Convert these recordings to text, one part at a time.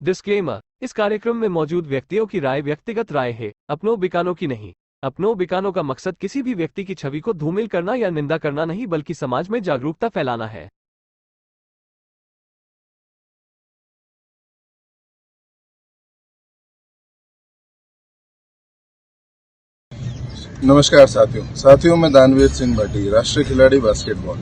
Disclaimer, इस कार्यक्रम में मौजूद व्यक्तियों की राय व्यक्तिगत राय है, अपनों बिकानों की नहीं। अपनों बिकानों का मकसद किसी भी व्यक्ति की छवि को धूमिल करना या निंदा करना नहीं, बल्कि समाज में जागरूकता फैलाना है। नमस्कार साथियों, मैं दानवीर सिंह भाटी, राष्ट्रीय खिलाड़ी बास्केटबॉल।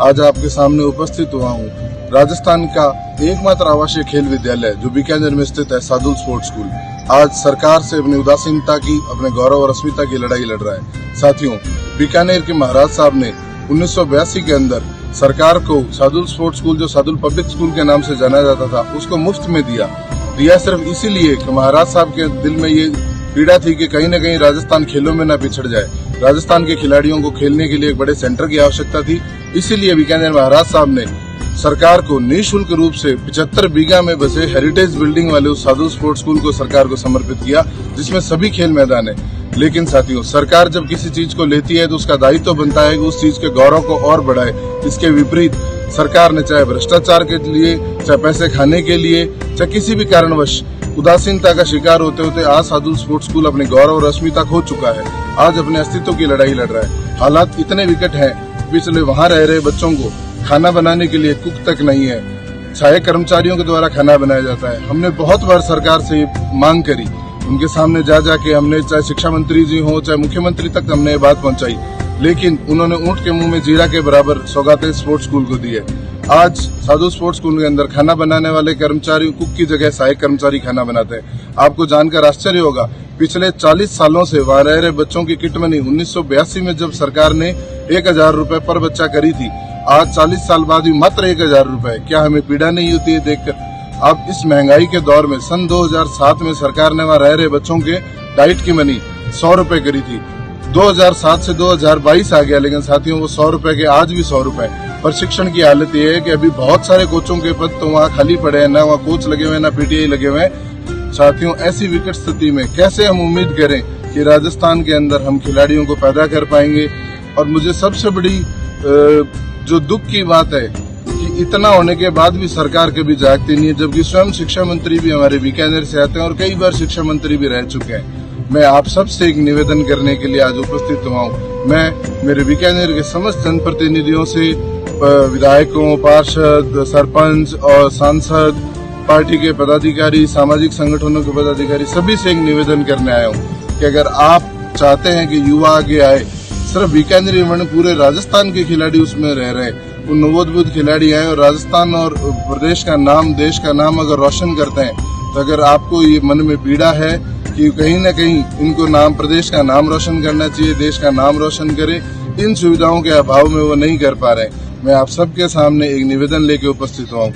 आज आपके सामने उपस्थित हुआ हूँ राजस्थान का एकमात्र आवासीय खेल विद्यालय जो बीकानेर में स्थित है, सादुल स्पोर्ट्स स्कूल। आज सरकार से अपनी उदासीनता की, अपने गौरव और अस्मिता की लड़ाई लड़ रहा है। साथियों, बीकानेर के महाराज साहब ने 1982 के अंदर सरकार को सादुल स्पोर्ट्स स्कूल, जो सादुल पब्लिक स्कूल के नाम से जाना जाता था, उसको मुफ्त में दिया सिर्फ इसीलिए कि महाराज साहब के दिल में ये पीड़ा थी कि कहीं न कहीं राजस्थान खेलों में न पिछड़ जाए। राजस्थान के खिलाड़ियों को खेलने के लिए एक बड़े सेंटर की आवश्यकता थी। इसीलिए बीकानेर महाराज साहब ने सरकार को निःशुल्क रूप से 75 बीघा में बसे हेरिटेज बिल्डिंग वाले उस सादुल स्पोर्ट्स स्कूल को सरकार को समर्पित किया, जिसमें सभी खेल मैदान है। लेकिन साथियों, सरकार जब किसी चीज को लेती है तो उसका दायित्व तो बनता है कि उस चीज के गौरव को और बढ़ाए। इसके विपरीत सरकार ने चाहे भ्रष्टाचार के लिए, चाहे पैसे खाने के लिए, चाहे किसी भी कारणवश उदासीनता का शिकार होते होते आज सादुल स्पोर्ट्स स्कूल अपने गौरव और अस्मिता खो चुका है। आज अपने अस्तित्व की लड़ाई लड़ रहा है। हालात इतने विकट हैं, पिछले वहां रह रहे बच्चों को खाना बनाने के लिए कुक तक नहीं है। सहायक कर्मचारियों के द्वारा खाना बनाया जाता है। हमने बहुत बार सरकार से मांग करी, उनके सामने जाके हमने, चाहे शिक्षा मंत्री जी हो, चाहे मुख्यमंत्री तक हमने ये बात पहुंचाई, लेकिन उन्होंने ऊंट के मुंह में जीरा के बराबर सौगातें स्पोर्ट्स स्कूल को दी है। आज सादुल स्पोर्ट्स स्कूल के अंदर खाना बनाने वाले कर्मचारी कुक की जगह सहायक कर्मचारी खाना बनाते हैं। आपको जानकर आश्चर्य होगा, पिछले 40 सालों से वहां रह रहे बच्चों की किट मनी 1982 में जब सरकार ने 1000 रुपए पर बच्चा करी थी, आज 40 साल बाद भी मात्र 1000 रुपए। क्या हमें पीड़ा नहीं होती है देखकर? अब इस महंगाई के दौर में सन 2007 में सरकार ने वहां रह रहे बच्चों के डाइट की मनी 100 रुपए करी थी। 2007 से 2022 आ गया, लेकिन साथियों वो 100 रुपए के आज भी 100 रुपए। प्रशिक्षण की हालत ये है कि अभी बहुत सारे कोचों के पद तो वहाँ खाली पड़े हैं, ना वहाँ कोच लगे हुए, ना पीटीआई लगे हुए हैं। साथियों, ऐसी विकट स्थिति में कैसे हम उम्मीद करें कि राजस्थान के अंदर हम खिलाड़ियों को पैदा कर पाएंगे? और मुझे सबसे बड़ी जो दुख की बात है कि इतना होने के बाद भी सरकार कभी जागती नहीं है, जबकि स्वयं शिक्षा मंत्री भी हमारे बीकानेर से आते हैं और कई बार शिक्षा मंत्री भी रह चुके हैं। मैं आप सबसे एक निवेदन करने के लिए आज उपस्थित हुआ हूँ। मैं मेरे बीकानेर के समस्त जनप्रतिनिधियों से, विधायकों, पार्षद, सरपंच और सांसद, पार्टी के पदाधिकारी, सामाजिक संगठनों के पदाधिकारी, सभी से एक निवेदन करने आया हूँ कि अगर आप चाहते हैं कि युवा आगे आए, सिर्फ बीकानेर ही पूरे राजस्थान के खिलाड़ी उसमें रह रहे, वो नवोदित खिलाड़ी आए और राजस्थान और प्रदेश का नाम, देश का नाम अगर रोशन करते हैं, तो अगर आपको ये मन में पीड़ा है कि कहीं न कहीं इनको नाम, प्रदेश का नाम रोशन करना चाहिए, देश का नाम रोशन करे, इन सुविधाओं के अभाव में वो नहीं कर पा रहे, मैं आप सबके सामने एक निवेदन लेके उपस्थित हुआ हूँ।